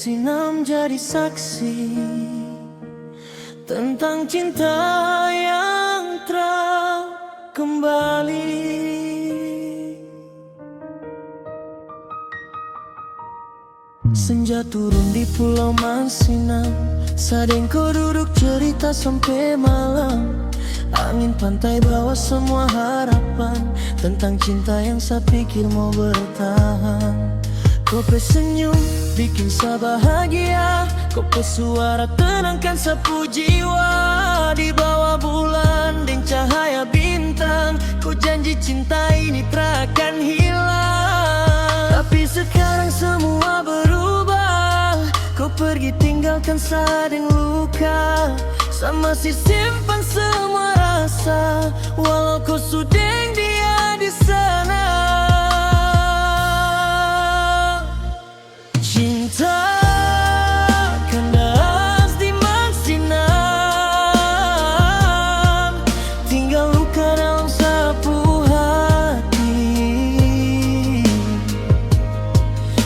bersinam jadi saksi tentang cinta yang kembali. Senja turun di Pulau Mansinam, Sadengko duduk cerita sampai malam. Angin pantai bawa semua harapan tentang cinta yang saya pikir mau bertahan. Kope senyum bikin saya bahagia, kope suara tenangkan sapu jiwa. Di bawah bulan dan cahaya bintang, ku janji cinta ini takkan hilang. Tapi sekarang semua berubah, kau pergi tinggalkan saya dengan luka. Saya masih simpan semua rasa, walau kau sudah dia di sana. Cinta kandas di Mansinam, tinggal luka dalam sapu hati.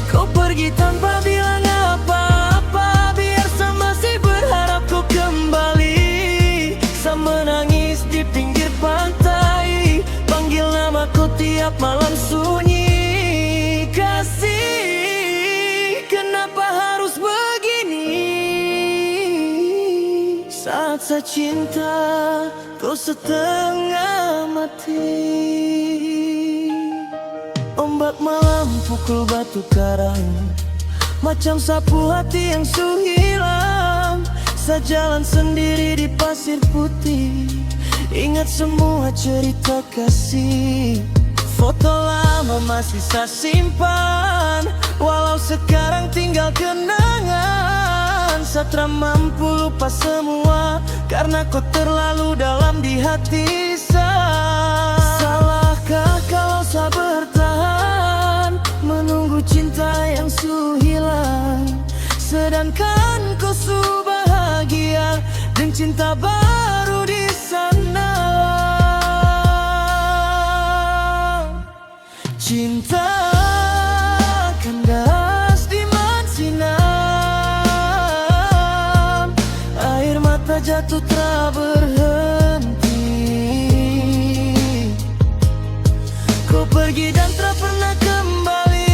Kau pergi tanpa bilang apa-apa, biar saya masih berharap kau kembali. Saya menangis di pinggir pantai, panggil nama kau tiap malam sunyi. Kasih, kenapa harus begini? Saat saya cinta, kau setengah mati. Ombak malam pukul batu karang, macam sapu hati yang hilang. Saya jalan sendiri di pasir putih, ingat semua cerita kasih. Foto lama masih saya simpan, walau sekarang tinggal kenangan. Saya tak mampu lupa semua, karena kau terlalu dalam di hati saya. Salahkah kalau saya bertahan, menunggu cinta yang hilang, sedangkan kau bahagia dan cinta baru di sana. Cinta kandas di Mansinam, air mata jatuh tak berhenti. Kau pergi dan tak pernah kembali,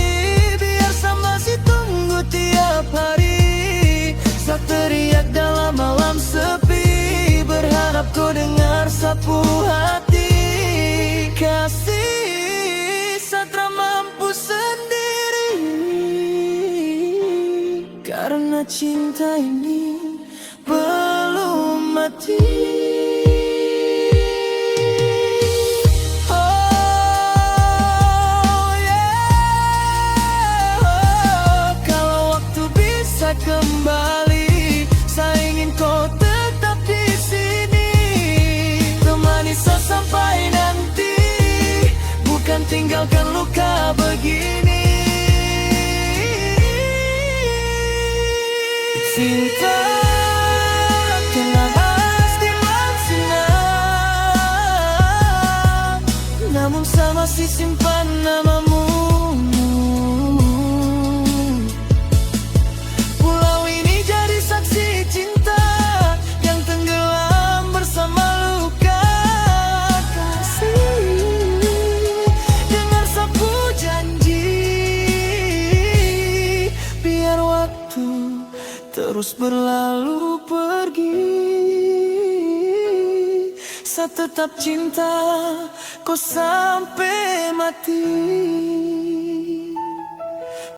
biar saya masih tunggu tiap hari. Saya teriak dalam malam sepi, berharap kau dengar sapu hati. Kasih, saya tak mampu sendiri, karena cinta ini belum mati. Kembali, saya ingin kau tetap di sini, temani saya sampai nanti, bukan tinggalkan luka begini. Cinta kandas di Mansinam, namun saya masih simpan namamu. Terus berlalu pergi, saya tetap cinta kau sampai mati.